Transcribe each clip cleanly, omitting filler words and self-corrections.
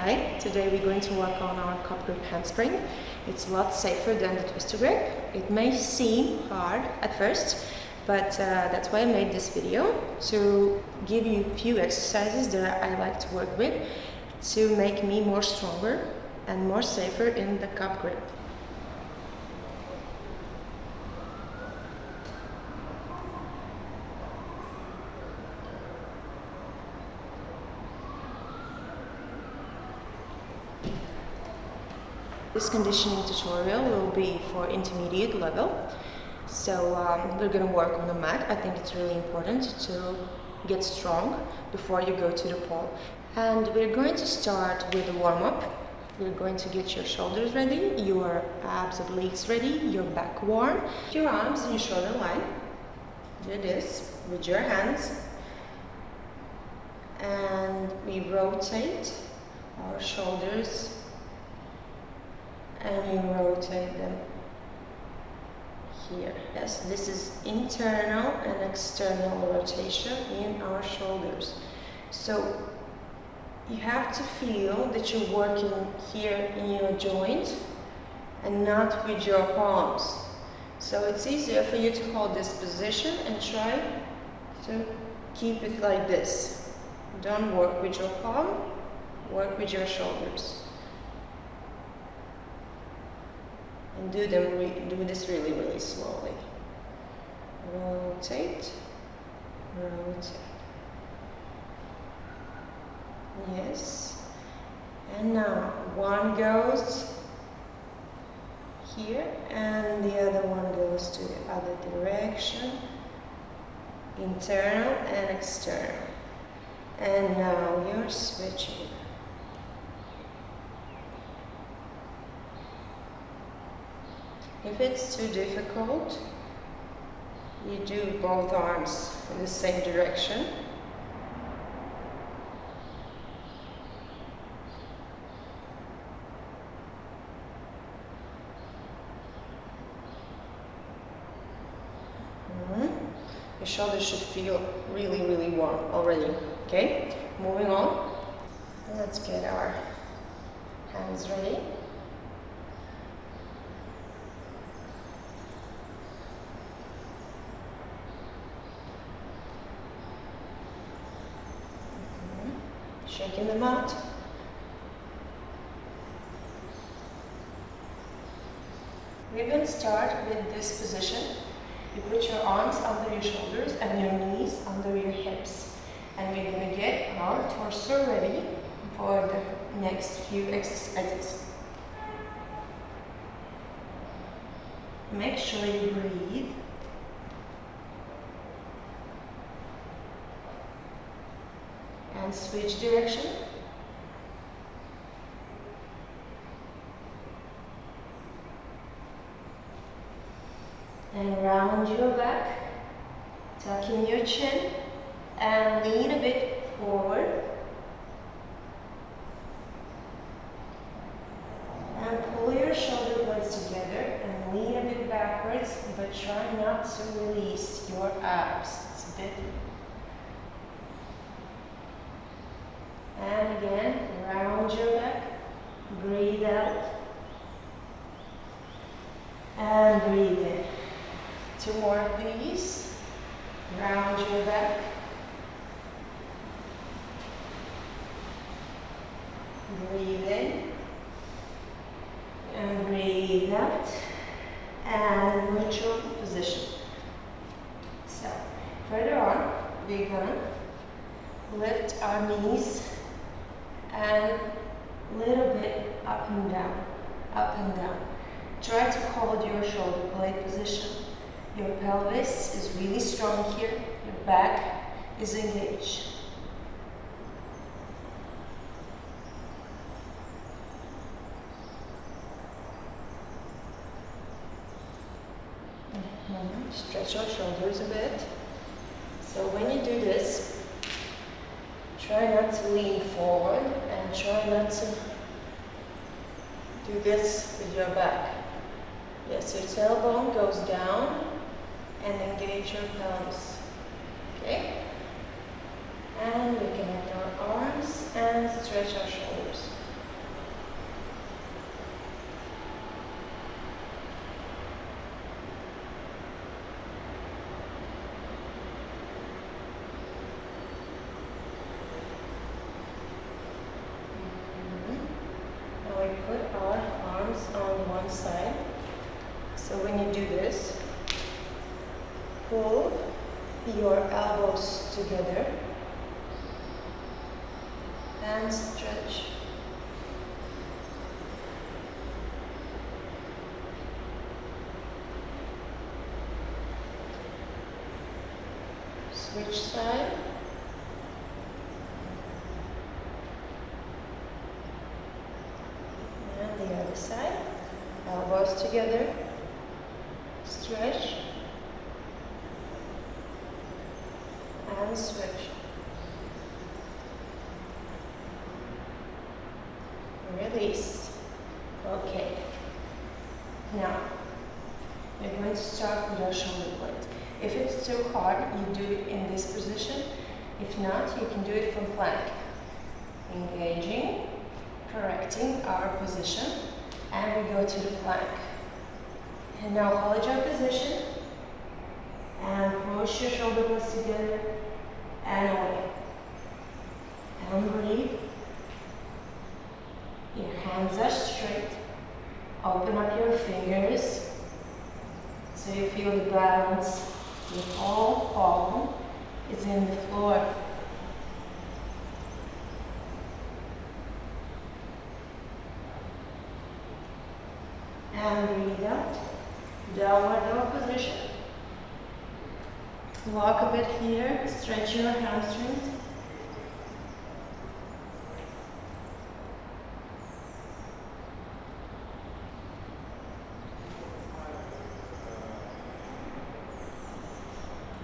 Hi, today we're going to work on our cup grip handspring. It's a lot safer than the twister grip. It may seem hard at first, but that's why I made this video, to give you a few exercises that I like to work with to make me more stronger and more safer in the cup grip. This conditioning tutorial will be for intermediate level, so we're going to work on a mat. I think it's really important to get strong before you go to the pole. And we're going to start with a warm-up. We're going to get your shoulders ready, your abs and legs ready, your back warm. Your arms in your shoulder line. Do this with your hands. And we rotate our shoulders and we rotate them here. Yes, this is internal and external rotation in our shoulders. So you have to feel that you're working here in your joint and not with your palms. So it's easier for you to hold this position and try to keep it like this. Don't work with your palm, work with your shoulders. And do this really, really slowly. Rotate, rotate. Yes. And now one goes here and the other one goes to the other direction. Internal and external. And now you're switching. If it's too difficult, you do both arms in the same direction. Your shoulders should feel really, really warm already. Okay, moving on. Let's get our hands ready. Shaking them out. We're going to start with this position. You put your arms under your shoulders and your knees under your hips. And we're going to get our torso ready for the next few exercises. Make sure you breathe. And switch direction. And round your back, tuck in your chin, and lean a bit forward. And pull your shoulder blades together and lean a bit backwards, but try not to release your abs. It's a bit. And again, round your back, breathe out, and breathe in. 2 more of these. Round your back, breathe in, and breathe out, and neutral position. So, further on, we're gonna lift our knees and a little bit up and down, up and down. Try to hold your shoulder blade position. Your pelvis is really strong here. Your back is engaged. Stretch our shoulders a bit. So when you do this, try not to lean forward and try not to do this with your back. Yes, your tailbone goes down and engage your pelvis. And we connect our arms and stretch our shoulders. one side. So when you do this, pull your elbows together and stretch. Switch side. And the other side. Elbows together. Stretch. And switch. Release. Okay. Now, you're going to start with your shoulder blade. If it's too hard, you do it in this position. If not, you can do it from plank. Engaging, correcting our position, and we go to the plank. And now hold your position, and push your shoulder blades together, and away. And breathe. Your hands are straight. Open up your fingers so you feel the balance. Your whole palm is in the floor. And breathe out. Downward dog position. Walk a bit here. Stretch your hamstrings.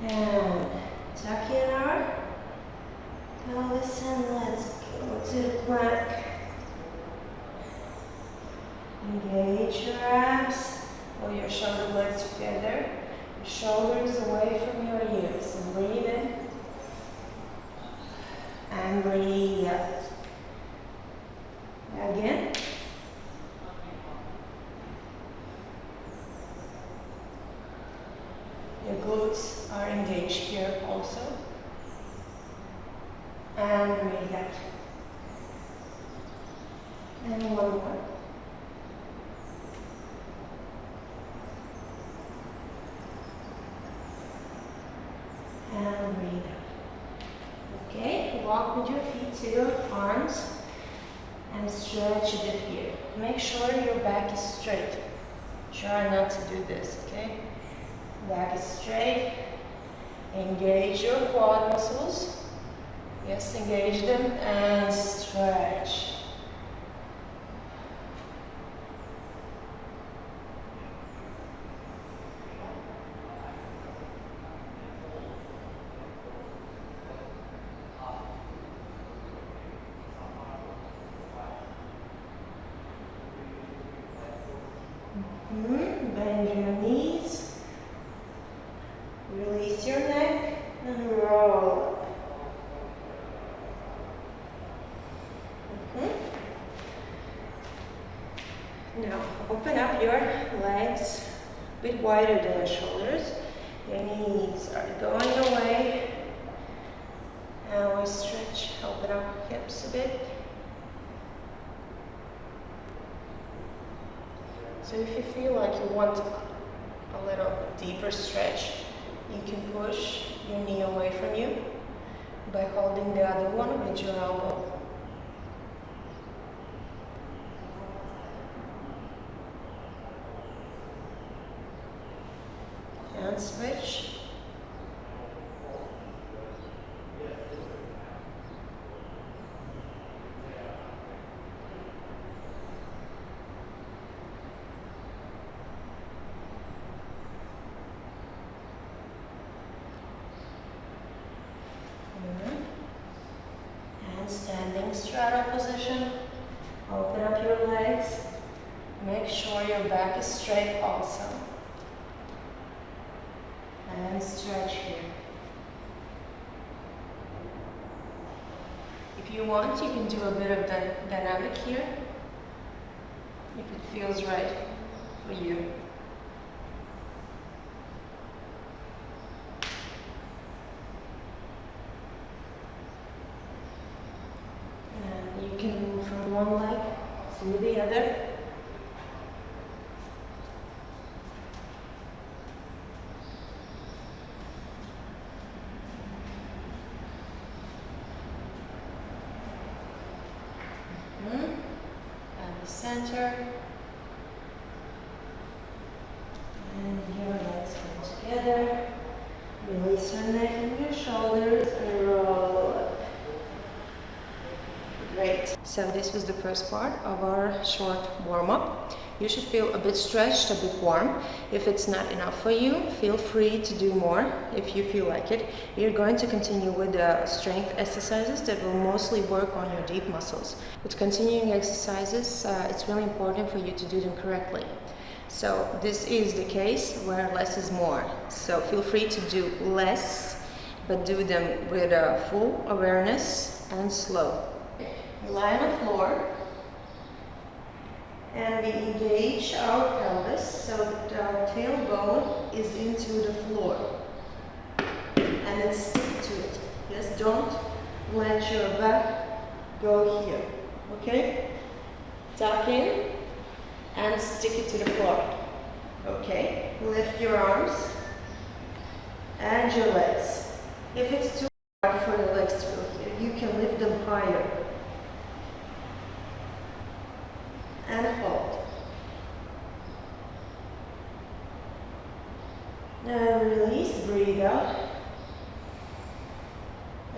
And tuck in our pelvis and let's go to the plank. Engage your abs, pull your shoulder blades together, your shoulders away from your ears. And breathe in and breathe out. Again. Your glutes are engaged here also. And breathe out. And one more. And breathe out. Okay, walk with your feet to your arms and stretch a bit here. Make sure your back is straight. Try not to do this, okay? Back is straight. Engage your quad muscles. Yes, engage them and stretch. Bend your knees. Release your neck and roll up. Now open up your legs a bit wider than your shoulders. Your knees are going away. And we stretch, open up hips a bit. So if you feel like you want a little deeper stretch, you can push your knee away from you by holding the other one with your elbow. And switch. And standing straddle position. Open up your legs. Make sure your back is straight also. And stretch here. If you want, you can do a bit of dynamic here, if it feels right for you. And you can move from one leg to the other. the center. And your legs come together. Release your neck and your shoulders and roll up. Great. So this was the first part of our short warm-up. You should feel a bit stretched, a bit warm. If it's not enough for you, feel free to do more if you feel like it. We're going to continue with the strength exercises that will mostly work on your deep muscles. With continuing exercises, it's really important for you to do them correctly. So this is the case where less is more. So feel free to do less, but do them with full awareness and slow. We lie on the floor and we engage our pelvis so that our tailbone is into the floor. And then stick to it. Yes, don't let your back go here. Okay? Tuck in and stick it to the floor. Okay? Lift your arms and your legs. If it's too hard for your legs to go here, you can lift them higher. And hold. And release, breathe out.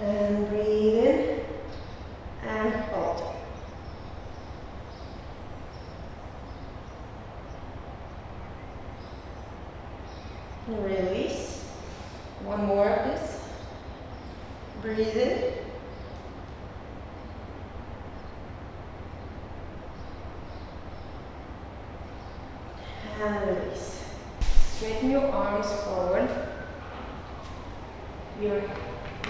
And breathe in. And hold. And release. One more of this. Breathe in. And release. Straighten your arms forward. Your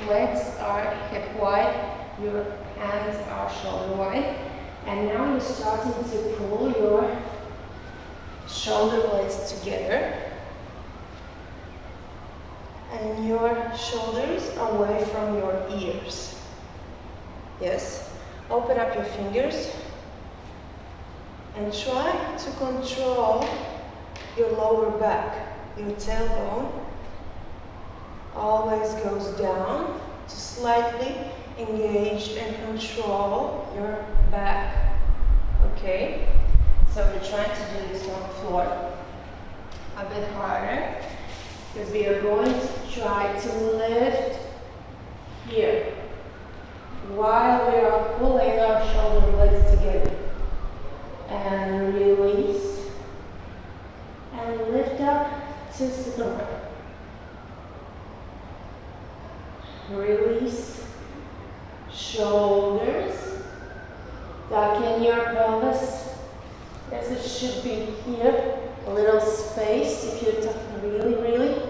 legs are hip wide. Your hands are shoulder wide. And now you're starting to pull your shoulder blades together. And your shoulders away from your ears. Yes. Open up your fingers. And try to control your lower back. Your tailbone always goes down to slightly engage and control your back. Okay? So we're trying to do this on the floor a bit harder because we are going to try to lift here while we are pulling our shoulder blades together. And release and lift up to support. Release shoulders, tuck in your pelvis as it should be here, a little space if you're tucking really.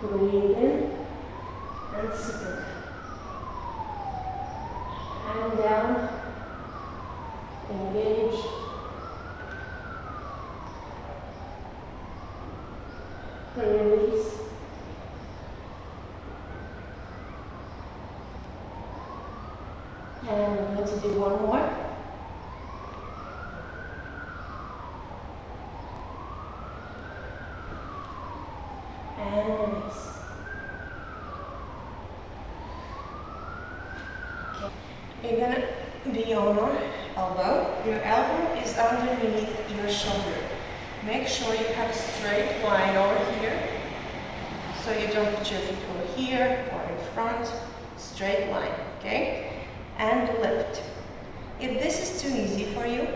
Breathe in and support. And down, engage, release, and we're going to do one more. And release. You're going to be on your elbow. Your elbow is underneath your shoulder. Make sure you have a straight line over here. So you don't put your feet over here or in front. Straight line, okay? And lift. If this is too easy for you,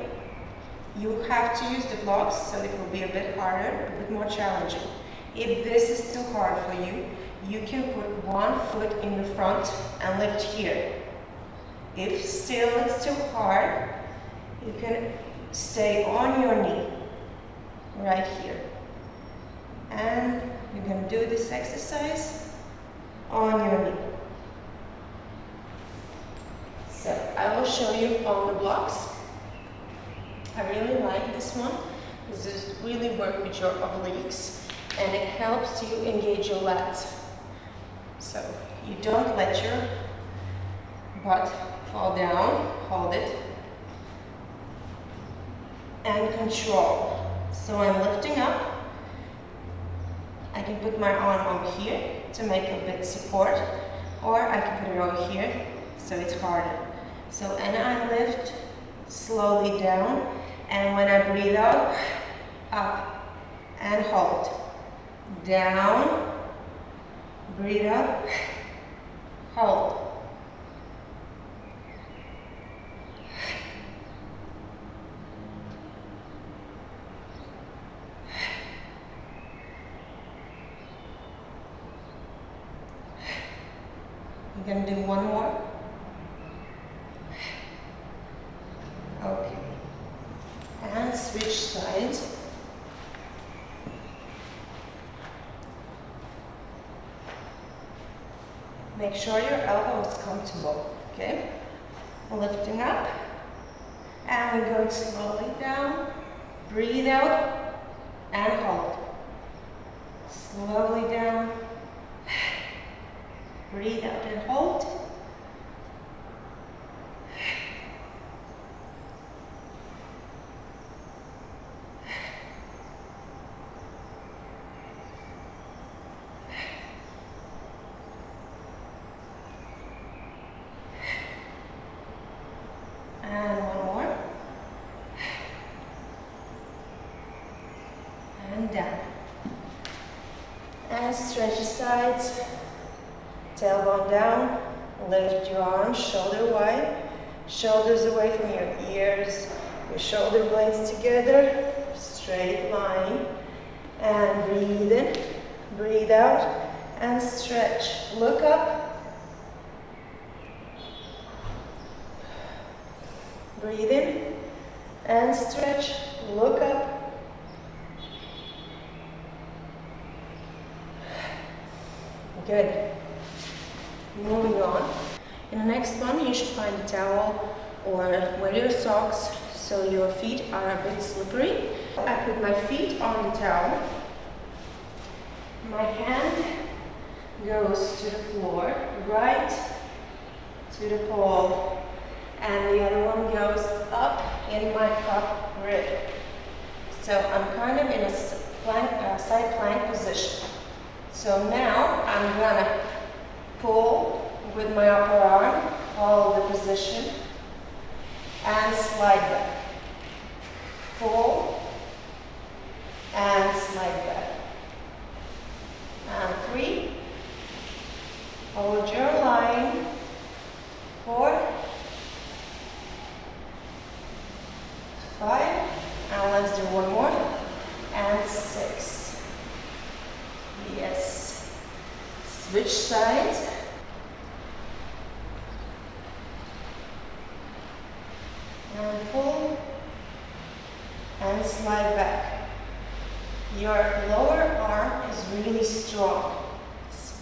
you have to use the blocks so it will be a bit harder, a bit more challenging. If this is too hard for you, you can put one foot in the front and lift here. If still it's too hard, you can stay on your knee, right here. And you're going to do this exercise on your knee. So I will show you on the blocks. I really like this one. This is really work with your obliques and it helps you engage your lats. So you don't let your butt fall down, hold it, and control. So I'm lifting up. I can put my arm over here to make a bit support, or I can put it over here so it's harder. So, and I lift slowly down, and when I breathe out, up and hold. Down, breathe out, hold. We're going to do one more. Okay. And switch sides. Make sure your elbow is comfortable, okay? Lifting up. And we're going slowly down. Breathe out and hold. Slowly down. Breathe out and hold. And one more. And down. And stretch the sides. Tailbone down. Lift your arms shoulder wide. Shoulders away from your ears. Your shoulder blades together. Straight line. And breathe in. Breathe out. And stretch. Look up. Breathe in and stretch, look up. Good. Moving on. In the next one, you should find a towel or wear your socks so your feet are a bit slippery. I put my feet on the towel. My hand goes to the floor, right to the pole. And the other one goes up in my cup grip. So I'm kind of in a side plank position. So now I'm gonna pull with my upper arm, hold the position, and slide back. Pull, and slide back. And 3, hold your line, 4, 5, and let's do one more, and 6. Yes. Switch sides. And pull, and slide back. Your lower arm is really strong. It's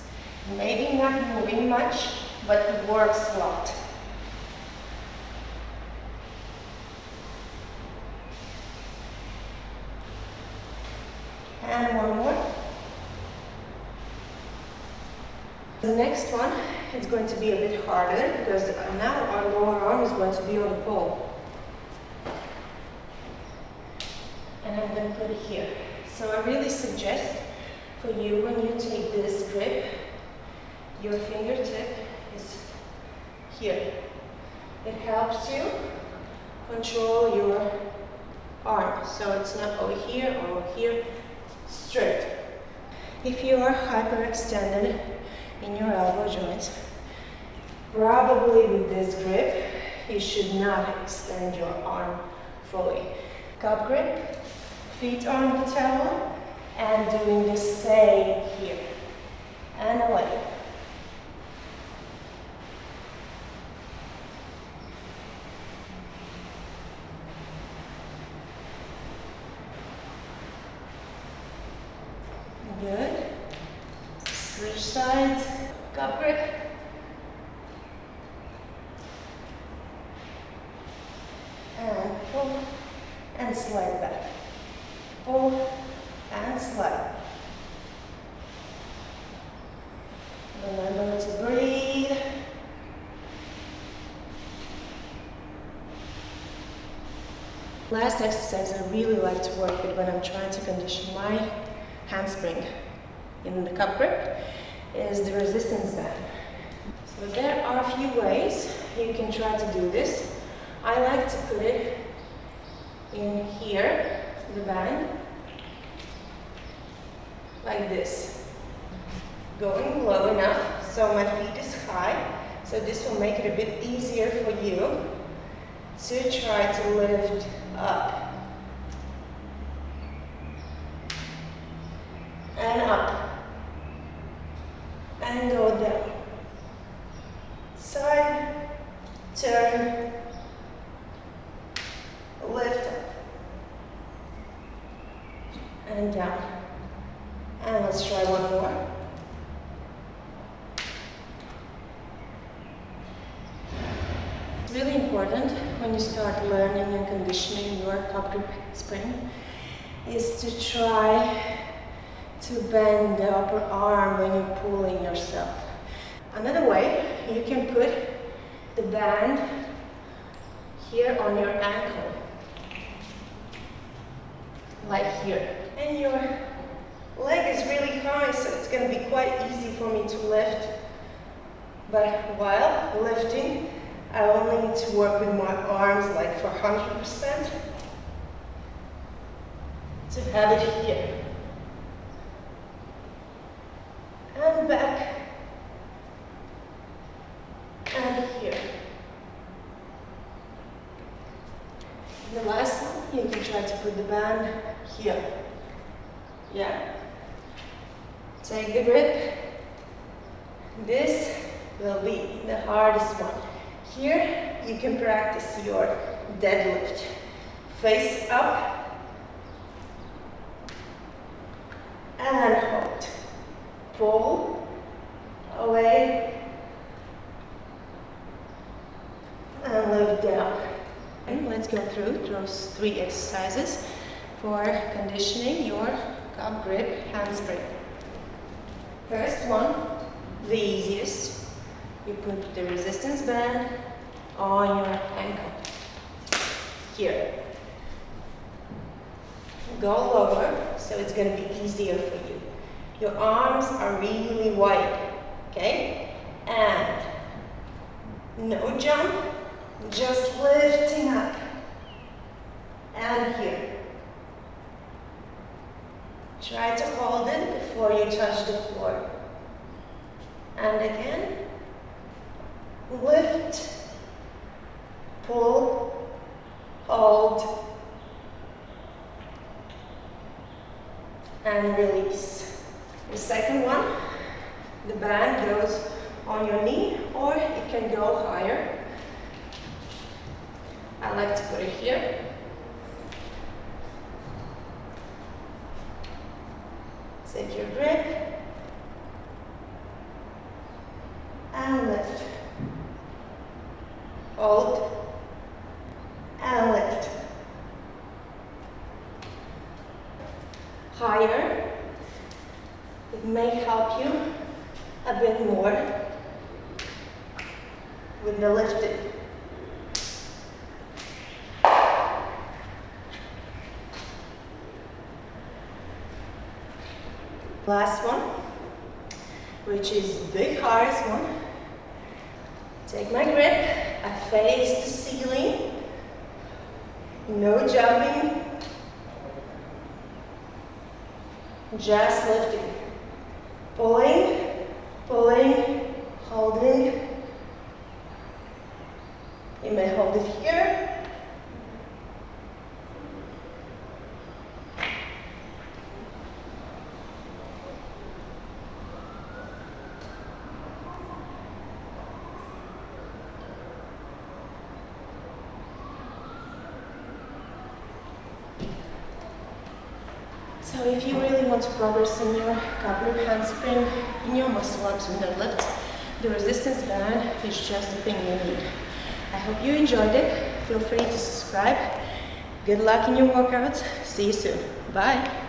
maybe not moving much, but it works a lot. And one more. The next one is going to be a bit harder because now our lower arm is going to be on the pole. And I'm going to put it here. So I really suggest for you when you take this grip, your fingertip is here. It helps you control your arm. So it's not over here or over here. Straight. If you are hyperextended in your elbow joints, probably with this grip, you should not extend your arm fully. Cup grip, feet on the towel, and doing the same here. And away. Good. Switch sides. Cup grip. And pull and slide back. Pull and slide. Remember to breathe. Last exercise I really like to work with when I'm trying to condition my handspring in the cup grip is the resistance band. So there are a few ways you can try to do this. I like to put it in here, the band, like this. Going low enough so my feet is high. So this will make it a bit easier for you to try to lift up. And up. And go down. Side, turn, lift up. And down. And let's try one more. It's really important when you start learning and conditioning your grip handspring is to try to bend the upper arm when you're pulling yourself. Another way, you can put the band here on your ankle, like here. And your leg is really high, so it's going to be quite easy for me to lift. But while lifting, I only need to work with my arms like for 100% to have it here. And back. And here. And the last one, you can try to put the band here. Yeah. Take the grip. This will be the hardest one. Here, you can practice your deadlift. Face up. And hold. Pull. Away. And lift down. And let's go through those 3 exercises for conditioning your grip handspring. First one, the easiest. You put the resistance band on your ankle. Here. Go lower, so it's going to be easier for you. Your arms are really wide, okay? And no jump, just lifting up. And here. Try to hold it before you touch the floor. And again. Lift, pull, hold, and release. The second one, the band goes on your knee, or it can go higher. I like to put it here. Take your grip, and lift. Hold and lift. Higher. It may help you a bit more with the lifting. Last one, which is the hardest one. Take my grip, I face the ceiling, no jumping, just lifting, pulling, pulling, holding. You may hold it here. So if you really want to progress in your grip handspring, in your muscle ups and deadlifts, the resistance band is just the thing you need. I hope you enjoyed it. Feel free to subscribe. Good luck in your workouts. See you soon. Bye.